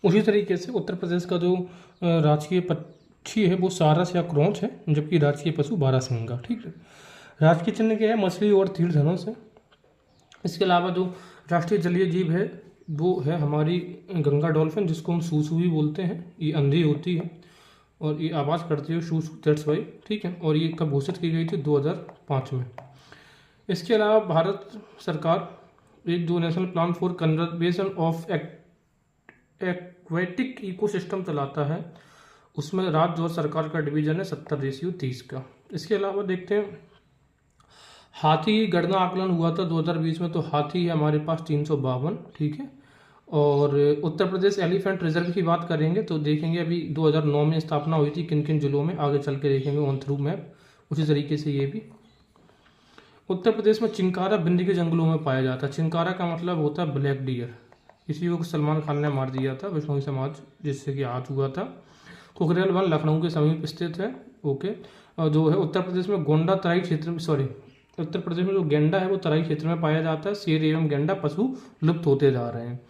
उसी तरीके से उत्तर प्रदेश का जो राजकीय पक्षी है वो सारस या क्रोंच है, जबकि राजकीय पशु बारहसिंगा, ठीक है। राजकीय चिन्ह क्या है, मछली और तीर धनुष है। इसके अलावा जो राष्ट्रीय जलीय जीव है वो है हमारी गंगा डॉल्फिन, जिसको हम सूसू भी बोलते हैं। ये अंधी होती है और ये आवाज़ करती है शू, दैट्स वाई, ठीक है। और ये कब घोषित की गई थी, 2005 में। इसके अलावा भारत सरकार एक जो national plan for conservation of aquatic ecosystem चलाता है, उसमें राज्य और सरकार का डिवीजन है 70:30 का। इसके अलावा देखते हैं हाथी गणना आकलन हुआ था 2020 में, तो हाथी है हमारे पास 352, ठीक है। और उत्तर प्रदेश एलिफेंट रिजर्व की बात करेंगे तो देखेंगे अभी 2009 में स्थापना हुई थी, किन किन जिलों में, आगे चल के देखेंगे ऑन थ्रू मैप। उसी तरीके से ये भी उत्तर प्रदेश में चिंकारा बिंदी के जंगलों में पाया जाता है। चिंकारा का मतलब होता है ब्लैक डियर, इसी को सलमान खान ने मार दिया था, विश्नोई समाज जिससे कि हाथ हुआ था। कुकरेल वन लखनऊ के समीप स्थित है, ओके। और जो है उत्तर प्रदेश में गोंडा तराई क्षेत्र में, सॉरी, उत्तर प्रदेश में जो गेंडा है वो तराई क्षेत्र में पाया जाता है। शेर एवं गेंडा पशु लुप्त होते जा रहे हैं।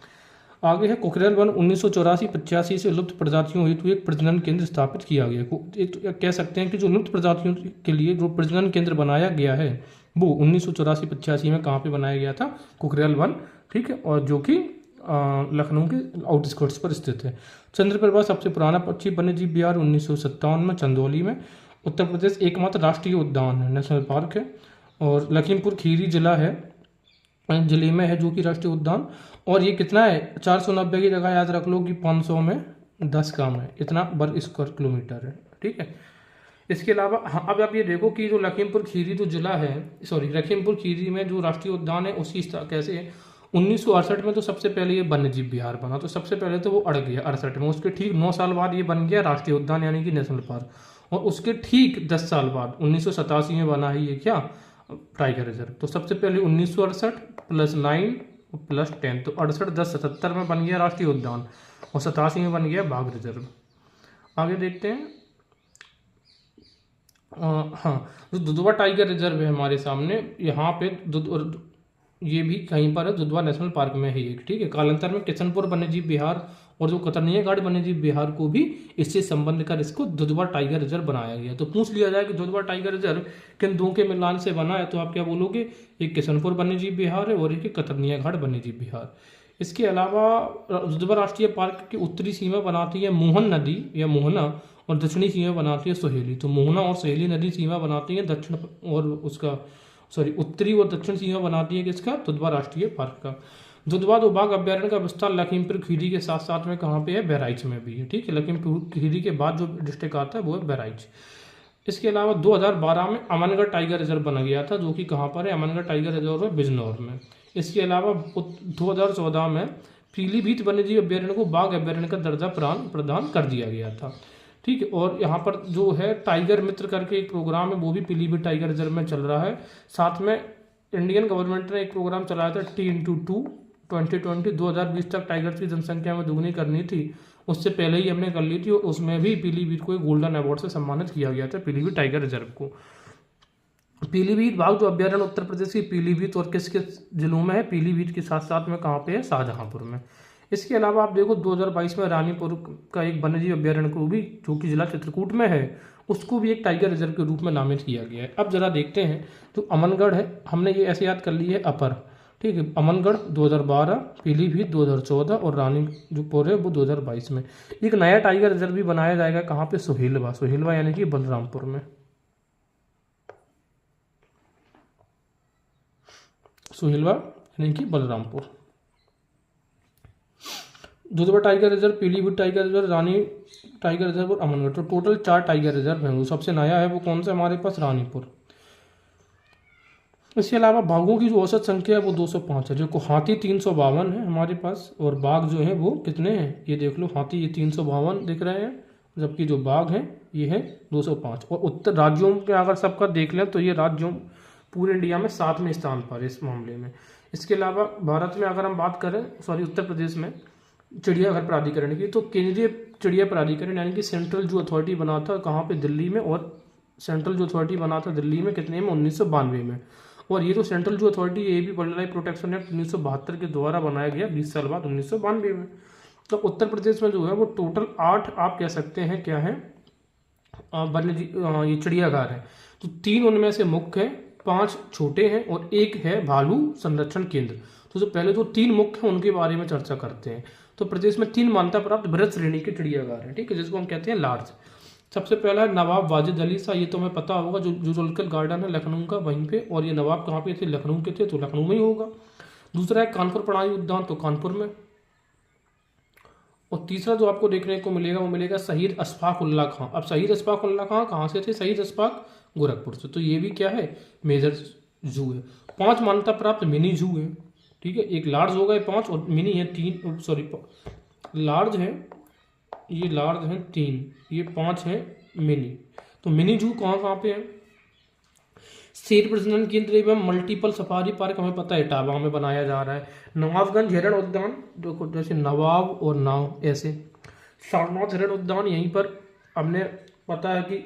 आगे है कुकरेल वन 1984-85 से लुप्त प्रजातियों हेतु एक प्रजनन केंद्र स्थापित किया गया। एक तो कह सकते हैं कि जो लुप्त प्रजातियों के लिए जो प्रजनन केंद्र बनाया गया है वो 1984-85 में कहाँ पे बनाया गया था, कुकरेल वन, ठीक है। और जो कि लखनऊ के आउटस्कर्ट्स पर स्थित है। चंद्रप्रभा सबसे पुराना पक्षी वन्यजीव विहार 1957 में चंदौली में। उत्तर प्रदेश एकमात्र राष्ट्रीय उद्यान है, नेशनल पार्क है। और लखीमपुर खीरी जिला है, जिले में है जो कि राष्ट्रीय उद्यान। और ये कितना है, 490 की जगह याद रख लो कि 500 में 10 काम है, इतना वर्ग स्क्वायर किलोमीटर है। ठीक है। इसके अलावा हाँ, अब आप ये देखो कि जो लखीमपुर खीरी जो जिला है, सॉरी लखीमपुर खीरी में जो राष्ट्रीय उद्यान है उसकी कैसे है, 1968 में तो सबसे पहले ये वन्य जीव विहार बना, तो सबसे पहले तो वो अड़ गया 68 में, उसके ठीक 9 साल बाद ये बन गया राष्ट्रीय उद्यान यानी कि नेशनल पार्क। और उसके ठीक 10 साल बाद 1987 में बना है ये क्या, टाइगर रिजर्व। तो सबसे पहले 1968 + 9 + 10, तो 68, 10, 77 में बन गया राष्ट्रीय उद्यान और 87 में बन गया बाघ रिजर्व। आगे देखते हैं। हाँ, जो दुधवा टाइगर रिजर्व है हमारे सामने, यहाँ पे ये भी कहीं पर है, दुधवा नेशनल पार्क में है एक। ठीक है। कालांतर में किशनपुर वन्यजीव विहार और जो कतरनिया घाट वन्यजीव विहार को भी इससे संबंध कर इसको दुधवा टाइगर रिजर्व बनाया गया। तो पूछ लिया जाए कि दुधवा टाइगर रिजर्व किन दो के मिलान से बना है, तो आप क्या बोलोगे, एक किशनपुर वन्यजीव विहार है और एक कतरनिया घाट वन्यजीव विहार। इसके अलावा दुधवा राष्ट्रीय पार्क की उत्तरी सीमा बनाती है मोहन नदी या मोहना, और दक्षिणी सीमा बनाती है सोहेली। तो मोहना और सोहेली नदी सीमा बनाती है दक्षिण और उसका उत्तरी और दक्षिण सीमा बनाती है किसका, दुधवा राष्ट्रीय पार्क का। दुधवा दो बाघ अभ्यारण्य का विस्तार लखीमपुर खीरी के साथ साथ में कहाँ पे है, बहराइच में भी है। ठीक है। लखीमपुर खीरी के बाद जो डिस्ट्रिक्ट आता है वो है बहराइच। इसके अलावा 2012 में अमनगढ़ टाइगर रिजर्व बना गया था, जो कि कहाँ पर है, अमनगढ़ टाइगर रिजर्व है बिजनौर में। इसके अलावा 2014 में पीलीभीत वन्यजीव अभ्यारण्य को बाघ अभ्यारण्य का दर्जा प्रदान कर दिया गया था। ठीक है। और यहाँ पर जो है टाइगर मित्र करके एक प्रोग्राम है, वो भी पीलीभीत टाइगर रिजर्व में चल रहा है। साथ में इंडियन गवर्नमेंट ने एक प्रोग्राम चलाया था T×2 2020, 2020 तक टाइगर्स की जनसंख्या में दुगनी करनी थी, उससे पहले ही हमने कर ली थी। और उसमें भी पीलीभीत को एक गोल्डन अवार्ड से सम्मानित किया गया था, पीलीभीत टाइगर रिजर्व को। पीलीभीत बाघ जो अभ्यारण्य उत्तर प्रदेश की पीलीभीत और किस किस जिलों में है, पीलीभीत के साथ साथ में कहाँ पे है, शाहजहांपुर में। इसके अलावा आप देखो 2022 में रानीपुर का एक वन्यजीव अभ्यारण्य को भी, जो कि जिला चित्रकूट में है, उसको भी एक टाइगर रिजर्व के रूप में नामित किया गया है। अब जरा देखते हैं, तो अमनगढ़ है, हमने ये ऐसे याद कर ली है अपर। ठीक है। अमनगढ़ 2012, पीलीभीत 2014 और रानी जो पुर है वो 2022 में। एक नया टाइगर रिजर्व भी बनाया जाएगा कहाँ पे, सोहेलवा, सोहेलवा यानी कि बलरामपुर में। सोहेलवा यानी कि Balrampur. Dudhwa tiger reserve, Pilibhit tiger reserve, Rani tiger reserve और अमनगढ़, तो टोटल 4 टाइगर रिजर्व हैं। सबसे नया है वो कौन सा हमारे पास, रानीपुर। इसके अलावा बाघों की जो औसत संख्या है वो 205 है, जो को हाथी 352 है हमारे पास, और बाघ जो है वो कितने हैं, ये देख लो, हाथी ये 352 दिख रहे हैं, जबकि जो बाघ हैं ये है 205। और उत्तर राज्यों के अगर सबका देख लें तो ये राज्यों पूरे इंडिया में 7वें स्थान पर है इस मामले में। इसके अलावा भारत में अगर हम बात करें, उत्तर प्रदेश में चिड़ियाघर प्राधिकरण की, तो केंद्रीय चिड़िया प्राधिकरण यानी कि सेंट्रल जो अथॉरिटी बना था कहाँ पे, दिल्ली में। और सेंट्रल जो अथॉरिटी बना था दिल्ली में कितने में, 1992 में। और ये जो सेंट्रल जो अथॉरिटी, ये भी वाइल्ड लाइफ प्रोटेक्शन एक्ट 1972 के द्वारा बनाया गया 20 साल बाद 1992 में। तो उत्तर प्रदेश में जो है वो टोटल 8 आप कह सकते हैं क्या है, ये चिड़ियाघर है। तो 3 उनमें से मुख्य हैं, 5 छोटे हैं और 1 है भालू संरक्षण केंद्र। तो जो पहले जो 3 मुख्य हैं उनके बारे में चर्चा करते हैं। तो प्रदेश में 3 मान्यता प्राप्त बृहत श्रेणी के चिड़ियाघर हैं। ठीक है, जिसको हम कहते हैं लार्ज। सबसे पहला है नवाब वाजिद अली शाह, ये तो हमें पता होगा, जो जूलॉजिकल गार्डन है लखनऊ का, वहीं पे। और ये नवाब कहाँ पे थे, लखनऊ के थे, तो लखनऊ में ही होगा। दूसरा है कानपुर प्राणी उद्यान, तो कानपुर में। और तीसरा जो आपको देखने को मिलेगा वो मिलेगा शहीद अशफाक उल्लाह खां। अब शहीद अशफाक उल्लाह खां कहाँ से थे, शहीद अशफाक गोरखपुर से। तो ये भी क्या है, मेजर जू है। 5 मान्यता प्राप्त मिनी जू है। ठीक है, एक लार्ज हो गए 5 और मिनी है 3, सॉरी लार्ज है, ये लार्ज है 3, ये 5 है मिनी। तो मिनी जू कहाँ कहाँ पे है, शेर प्रजनन केंद्र एवं मल्टीपल सफारी पार्क हमें पता है इटावा में बनाया जा रहा है। नवाबगंज हिरण उद्यान, देखो जैसे नवाब और नाव ऐसे। सारनाथ हिरण उद्यान, यहीं पर हमने पता है कि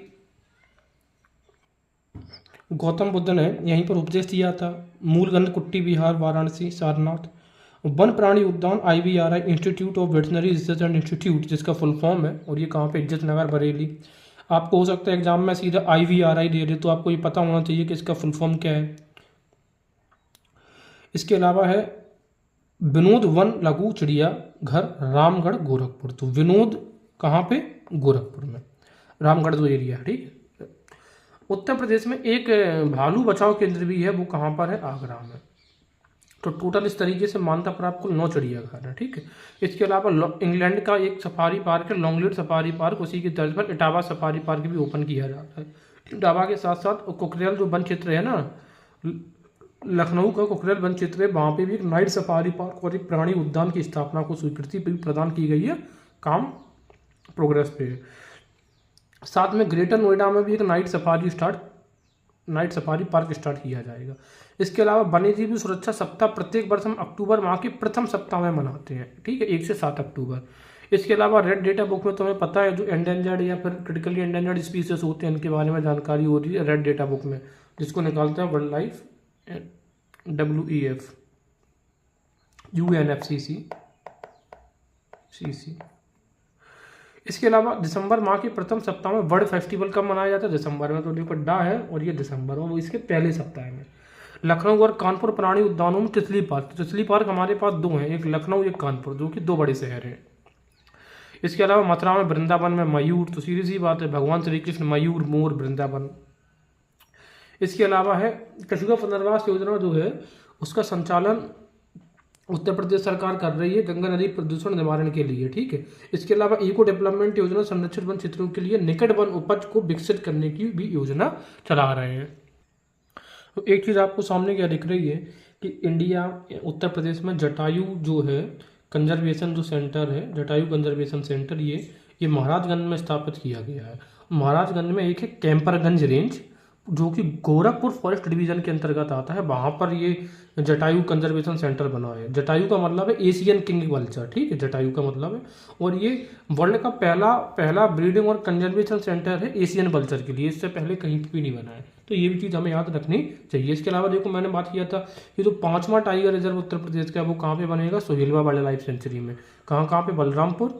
गौतम बुद्ध ने यहीं पर उपदेश दिया था। मूलगंध कुट्टी विहार वाराणसी सारनाथ। वन प्राणी उद्यान IVRI, institute of veterinary research and institute, जिसका फुल फॉर्म है, और ये कहाँ पे, इज्जत नगर बरेली। आपको हो सकता है एग्जाम में सीधा IVRI दे दे, तो आपको ये पता होना चाहिए कि इसका फुल फॉर्म क्या है। इसके अलावा है विनोद वन लघु चिड़िया घर रामगढ़ गोरखपुर। तो विनोद कहाँ पे, गोरखपुर में, रामगढ़ जो एरिया है। ठीक है, उत्तर प्रदेश में एक भालू बचाव केंद्र भी है, वो कहाँ पर है? आगरा में। तो टोटल इस तरीके से मानता पर आपको 9 चिड़ियाघर है, ठीक है। इसके अलावा इंग्लैंड का एक सफारी पार्क है, लॉन्गलीड सफारी पार्क, उसी की तर्ज पर इटावा सफारी पार्क भी ओपन किया जाता है। इटावा के साथ साथ कुकरेल जो वन क्षेत्र है ना, लखनऊ का कुकरेल वन क्षेत्र है, वहाँ पे भी एक नाइट सफारी पार्क और एक प्राणी उद्यान की स्थापना को स्वीकृति भी प्रदान की गई है, काम प्रोग्रेस पे है। साथ में ग्रेटर नोएडा में भी एक नाइट सफारी पार्क स्टार्ट किया जाएगा। इसके अलावा वन्यजीव सुरक्षा सप्ताह प्रत्येक वर्ष हम अक्टूबर माह के प्रथम सप्ताह में मनाते हैं, ठीक है, 1 से 7 अक्टूबर। इसके अलावा रेड डेटा बुक में तुम्हें पता है जो एंडेंजर्ड या फिर क्रिटिकली एंडेंजर्ड स्पीसीज होते हैं इनके बारे में जानकारी हो रही है रेड डेटा बुक में, जिसको निकालता है वर्ल्ड लाइफ WEF UNFCCC। इसके अलावा दिसंबर माह के प्रथम सप्ताह में वर्ल्ड फेस्टिवल कब मनाया जाता है? दिसंबर में। तो देखो डा है और ये दिसंबर में, वो इसके पहले सप्ताह में। लखनऊ और कानपुर प्राणी उद्यानों में तितली पार्क हमारे पास 2 हैं, एक लखनऊ एक कानपुर, जो कि 2 बड़े शहर हैं। इसके अलावा मथुरा में वृंदावन में मयूर, तो सीधी सी बात है भगवान श्री कृष्ण मयूर मोर वृंदावन। इसके अलावा है कछुआ पुनर्वास योजना जो है उसका संचालन उत्तर प्रदेश सरकार कर रही है गंगा नदी प्रदूषण निवारण के लिए, ठीक है। इसके अलावा इको डेवलपमेंट योजना संरक्षित वन क्षेत्रों के लिए निकट वन उपज को विकसित करने की भी योजना चला रहे हैं। तो एक चीज़ आपको सामने क्या दिख रही है कि इंडिया उत्तर प्रदेश में जटायु जो है कंजर्वेशन जो सेंटर है, जटायु कंजर्वेशन सेंटर, ये महाराजगंज में स्थापित किया गया है। महाराजगंज में एक है कैंपरगंज रेंज जो कि गोरखपुर फॉरेस्ट डिवीजन के अंतर्गत आता है, वहाँ पर ये जटायु कंजर्वेशन सेंटर बना है। जटायु का मतलब है एशियन किंग वल्चर, ठीक है, जटायु का मतलब है। और ये वर्ल्ड का पहला ब्रीडिंग और कंजर्वेशन सेंटर है एशियन वल्चर के लिए, इससे पहले कहीं भी नहीं बना है। तो ये भी चीज़ हमें याद रखनी चाहिए। इसके अलावा देखो मैंने बात किया था कि जो 5वां टाइगर रिजर्व उत्तर प्रदेश का है वो कहाँ पे बनेगा? सोहेलवा वाइल्ड लाइफ सेंचुरी में। कहाँ पे? बलरामपुर,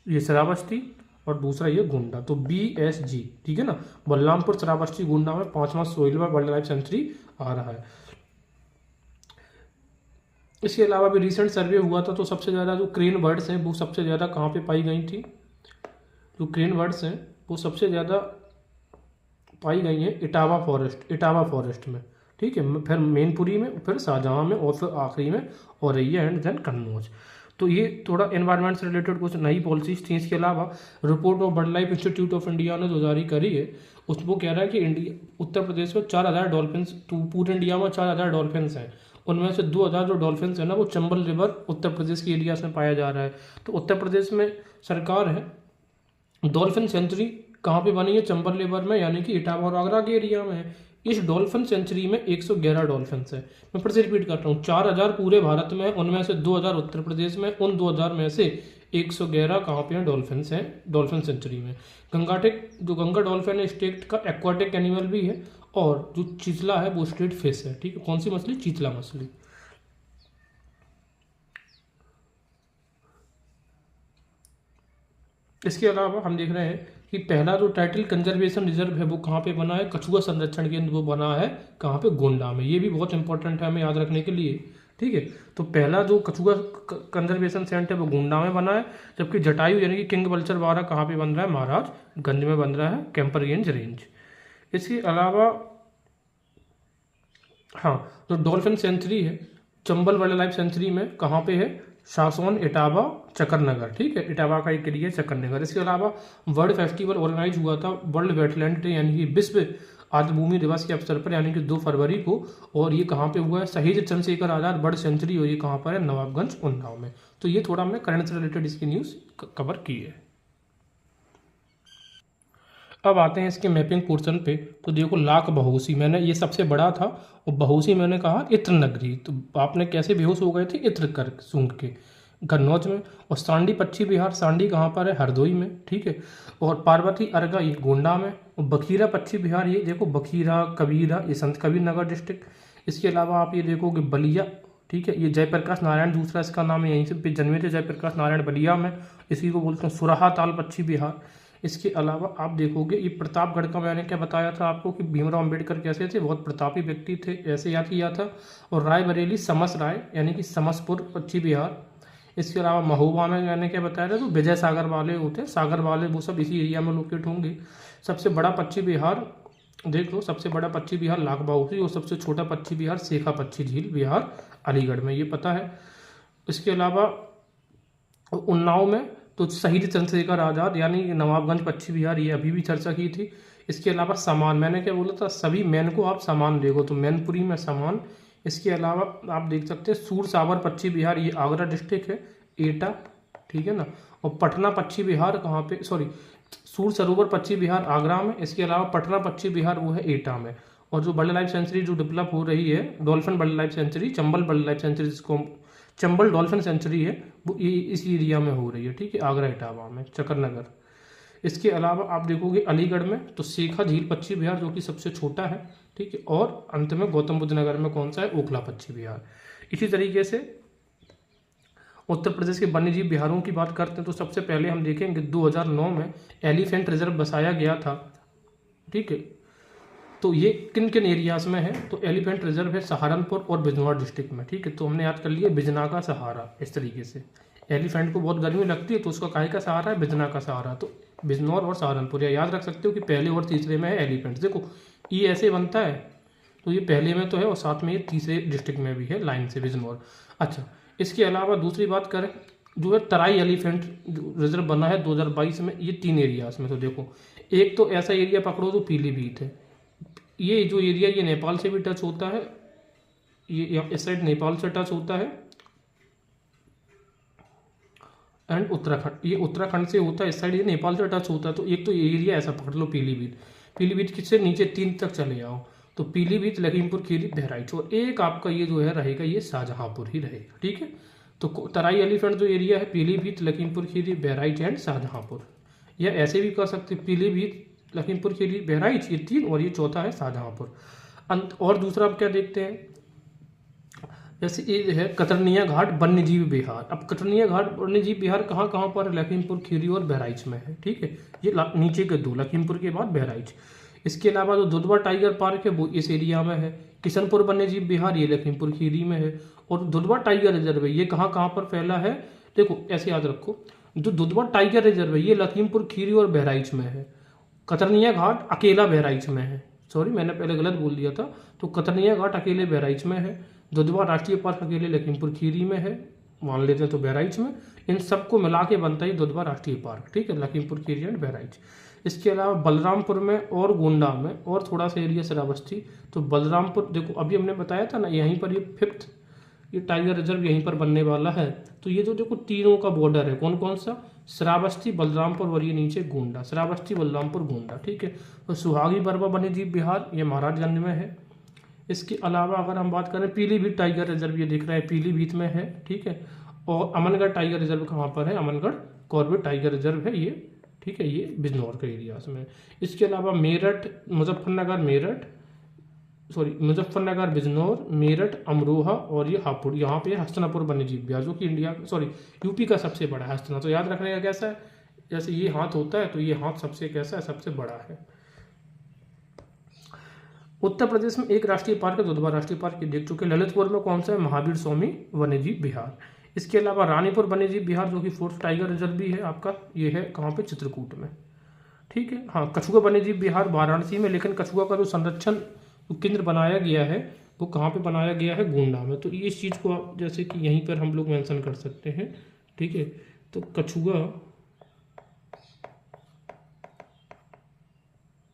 ये श्रावस्ती और दूसरा ये गोंडा, तो BSG, ठीक है ना। बलरामपुर, श्रावस्ती, गोंडा में 5वां सोहेलवा वाइल्ड लाइफ सेंचुरी आ रहा है। इसके अलावा भी रिसेंट सर्वे हुआ था तो सबसे ज़्यादा जो क्रेन बर्ड्स हैं वो सबसे ज़्यादा कहाँ पे पाई गई थी? जो क्रेन बर्ड्स हैं वो सबसे ज़्यादा पाई गई हैं इटावा फॉरेस्ट में, ठीक है, फिर मैनपुरी में, फिर शाहजहाँ में और फिर आखिरी में औरैया एंड देन कन्नौज। तो ये थोड़ा एनवायरनमेंट से रिलेटेड कुछ नई पॉलिसीज थी। इसके अलावा report of bird life institute of India ने जो जारी करी है उसको कह रहा है कि उत्तर प्रदेश में 4000 डॉल्फिन्स, पूरे इंडिया में 4000 डॉल्फिन्स हैं, उनमें से 2000 जो डॉल्फिन्स हैं ना वो चंबल रिवर उत्तर प्रदेश के एरिया में पाया जा रहा है। तो उत्तर प्रदेश में सरकार है डॉल्फिन सेंचुरी कहाँ पे बनी है? चंबल रिवर में, यानी कि इटावा और आगरा के एरिया में है। इस डॉल्फिन सेंचुरी में 111 डॉल्फिन्स है। मैं फिर से रिपीट कर रहा हूँ, 4000 पूरे भारत में, उनमें से 2000 उत्तर प्रदेश में, उन 2000 में से 111 कहाँ पे हैं? डॉल्फिन्स हैं डॉल्फिन सेंचुरी में। गंगा डॉल्फिन स्टेट का एक्वाटिक एनिमल भी है, और जो चितला है वो स्टेट फिश है, ठीक है। कौन सी मछली? चितला मछली। इसके अलावा हम देख रहे हैं कि पहला जो टाइटल कंजर्वेशन रिजर्व है वो कहाँ पे बना है? कछुआ संरक्षण केंद्र वो बना है कहाँ पे? गोंडा में। ये भी बहुत इंपॉर्टेंट है हमें याद रखने के लिए, ठीक है। तो पहला जो कछुआ कंजर्वेशन सेंटर है वो गोंडा में बना है, जबकि जटायु यानी कि किंग वल्चर वाला कहाँ पे बन रहा है? महाराजगंज में बन रहा है, कैंपरगंज रेंज। इसके अलावा हाँ, जो डॉल्फिन सेंचुरी है चंबल वाइल्ड लाइफ सेंचुरी में कहाँ पे है? शासोन, इटावा, चक्करनगर, ठीक है, इटावा का एक एरिया है चक्करनगर। इसके अलावा वर्ल्ड फेस्टिवल ऑर्गेनाइज हुआ था वर्ल्ड वेटलैंड डे यानी कि विश्व आर्द्रभूमि दिवस के अवसर पर, यानी कि 2 फरवरी को, और ये कहाँ पे हुआ है? शहीद चंद्रशेखर आजाद बर्ड सेंचुरी, और ये कहाँ पर है? नवाबगंज, उन्नाव में। तो ये थोड़ा हमने करंट से रिलेटेड इसकी न्यूज़ कवर की है। अब आते हैं इसके मैपिंग पोर्शन पे। तो देखो लाख बहोसी, मैंने ये सबसे बड़ा था, और बहोसी मैंने कहा इत्र नगरी, तो आपने कैसे बेहोश हो गए थे? इत्र कर सूंघ के, कन्नौज में। और सांडी पश्चिम बिहार, सांडी कहाँ पर है? हरदोई में, ठीक है। और पार्वती अर्गा ये गोंडा में। और बखीरा पश्चिम बिहार, ये देखो बखीरा कबीरा, ये संत कबीर नगर डिस्ट्रिक्ट। इसके अलावा आप ये देखोगे बलिया, ठीक है, ये जयप्रकाश नारायण दूसरा इसका नाम है, यहीं से जन्मे थे जयप्रकाश नारायण, बलिया में। इसी को बोलते हैं सुराहा ताल पश्चिम बिहार। इसके अलावा आप देखोगे ये प्रतापगढ़ का, मैंने क्या बताया था आपको कि भीमराव अंबेडकर कैसे थे? बहुत प्रतापी व्यक्ति थे, ऐसे याद किया था। और रायबरेली समस राय यानी कि समसपुर पश्चिम बिहार। इसके अलावा महोबा में मैंने क्या बताया था? तो विजय सागर वाले होते हैं, सागर वाले, वो सब इसी एरिया में लोकेट होंगे। सबसे बड़ा पश्चिम बिहार देख लो, सबसे बड़ा पक्षी विहार लाख बाउसी और सबसे छोटा पक्षी विहार शेखा पक्षी झील विहार अलीगढ़ में, ये पता है। इसके अलावा उन्नाव में तो शहीद चंद्रशेखर आज़ाद यानी नवाबगंज पक्षी विहार, ये अभी भी चर्चा की थी। इसके अलावा सामान, मैंने क्या बोला था, सभी मैन को आप सामान देखो तो मैनपुरी में सामान। इसके अलावा आप देख सकते हैं सूर सावर पक्षी विहार, ये आगरा डिस्ट्रिक्ट है, एटा, ठीक है ना। और पटना पक्षी विहार कहाँ पे, सॉरी, सूर सरोवर पक्षी विहार आगरा में। इसके अलावा पटना पक्षी विहार वो है एटा में। और जो वाइल्ड लाइफ सेंचुरी जो डेवलप हो रही है, dolphin wild life sanctuary, Chambal wild life sanctuary, जिसको चंबल डॉल्फिन सेंचुरी है, वो इस एरिया में हो रही है, ठीक है, आगरा इटावा में, चकरनगर। इसके अलावा आप देखोगे अलीगढ़ में तो शेखा झील पक्षी विहार जो कि सबसे छोटा है, ठीक है। और अंत में गौतम बुद्ध नगर में कौन सा है, ओखला पक्षी विहार। इसी तरीके से उत्तर प्रदेश के वन्यजीव विहारों की बात करते हैं तो सबसे पहले हम देखेंगे 2009 में एलिफेंट रिजर्व बसाया गया था, ठीक है। तो ये किन किन एरियाज में है, तो एलिफेंट रिजर्व है सहारनपुर और बिजनौर डिस्ट्रिक्ट में, ठीक है। तो हमने याद कर लिया बिजना का सहारा, इस तरीके से एलिफेंट को बहुत गर्मी लगती है तो उसका काहे का सहारा है, बिजना का सहारा। तो बिजनौर और सहारनपुर, या याद रख सकते हो कि पहले और तीसरे में है एलिफेंट। देखो ये ऐसे बनता है तो ये पहले में तो है और साथ में ये तीसरे डिस्ट्रिक्ट में भी है लाइन से, बिजनौर। अच्छा, इसके अलावा दूसरी बात करें जो है तराई एलिफेंट रिजर्व बना है 2022 में, ये 3 एरियाज में। तो देखो एक तो ऐसा एरिया पकड़ो जो पीलीभीत है, ये जो एरिया ये नेपाल से भी टच होता है, ये इस साइड नेपाल से टच होता है, एंड उत्तराखंड, ये उत्तराखंड से होता है, इस साइड ये नेपाल से टच होता है। तो एक तो एरिया ऐसा पकड़ लो पीलीभीत, पीलीभीत किससे नीचे 3 तक चले आओ तो पीलीभीत, लखीमपुर खीरी, बहराइच, और एक आपका ये जो है रहेगा ये शाहजहांपुर ही रहेगा, ठीक है। तो तराई एलिफेंट जो एरिया है पीलीभीत, लखीमपुर खीरी, बहराइच एंड शाहजहांपुर, या ऐसे भी कर सकते पीलीभीत, लखीमपुर खीरी, बहराइच, ये 3, और ये चौथा है शाहजहांपुर। और दूसरा आप क्या देखते हैं, जैसे ये है कतरनिया घाट वन्यजीव विहार। अब कतरनिया घाट वन्यजीव विहार कहाँ कहाँ पर, लखीमपुर खीरी और बहराइच में है, ठीक है। ये नीचे के 2, लखीमपुर के बाद बहराइच। इसके अलावा जो दुधवा टाइगर पार्क है वो इस एरिया में है। किशनपुर वन्यजीव विहार ये लखीमपुर खीरी में है। और दुधवा टाइगर रिजर्व है ये कहाँ कहाँ पर फैला है, देखो ऐसे याद रखो, जो दुधवा टाइगर रिजर्व है ये लखीमपुर खीरी और बहराइच में है। कतरनिया घाट अकेला बहराइच में है, सॉरी मैंने पहले गलत बोल दिया था। तो कतरनिया घाट अकेले बहराइच में है, दुधवा राष्ट्रीय पार्क अकेले लखीमपुर खीरी में है, मान लेते हैं तो बहराइच में। इन सबको मिला के बनता है दुधवा राष्ट्रीय पार्क, ठीक है, लखीमपुर खीरी एंड बहराइच। इसके अलावा बलरामपुर में और गोंडा में और थोड़ा सा एरिया श्रावस्ती। तो बलरामपुर देखो अभी हमने बताया था ना, यहीं पर ये 5th ये टाइगर रिजर्व यहीं पर बनने वाला है। तो ये जो देखो तीनों का बॉर्डर है, कौन कौन सा, श्रावस्ती, बलरामपुर और ये नीचे गोंडा, श्रावस्ती, बलरामपुर, गोंडा, ठीक है। तो सुहागी बरवा वन्यजीव विहार ये महाराजगंज में है। इसके अलावा अगर हम बात करें पीलीभीत टाइगर रिजर्व, ये दिख रहा है पीलीभीत में है, ठीक है। और अमनगढ़ टाइगर रिजर्व कहाँ पर है, अमनगढ़ कॉर्बेट टाइगर रिजर्व है ये, ठीक है, ये बिजनौर के एरियाज में। इसके अलावा मेरठ, मुजफ्फरनगर, मेरठ, सॉरी मुजफ्फरनगर, बिजनौर, मेरठ, अमरोहा और ये हापुड़, यहाँ पे हस्तिनापुर वन्यजीव विहार जो कि इंडिया, सॉरी यूपी का सबसे बड़ा है हस्तिना। तो याद रखने का कैसा है, जैसे ये हाथ होता है तो ये हाथ सबसे कैसा है, सबसे बड़ा है। उत्तर प्रदेश में एक राष्ट्रीय पार्क है, दुधवा राष्ट्रीय पार्क देख चुके। ललितपुर में कौन सा है, महावीर स्वामी वन्यजीव विहार। इसके अलावा रानीपुर वन्यजीव विहार जो कि 4th टाइगर रिजर्व भी है आपका, ये है कहाँ पे, चित्रकूट में, ठीक है। हाँ, कछुआ वन्यजीव विहार वाराणसी में, लेकिन कछुआ का जो संरक्षण केंद्र बनाया गया है वो कहाँ पे बनाया गया है, गोंडा में। तो इस चीज़ को आप जैसे कि यहीं पर हम लोग मेंशन कर सकते हैं, ठीक है। तो कछुआ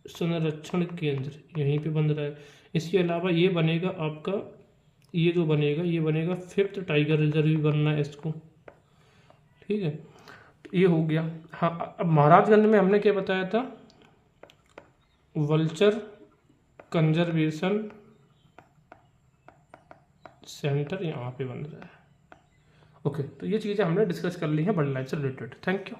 संरक्षण केंद्र यहीं पे बन रहा है। इसके अलावा ये बनेगा आपका, ये जो बनेगा ये बनेगा 5th टाइगर रिजर्व भी बनना है इसको, ठीक है। ये हो गया। हाँ, अब महाराजगंज में हमने क्या बताया था, वल्चर कंजर्वेशन सेंटर यहाँ पे बन रहा है। ओके, तो ये चीज़ें हमने डिस्कस कर ली हैं वाइल्ड लाइफ से रिलेटेड। Thank you.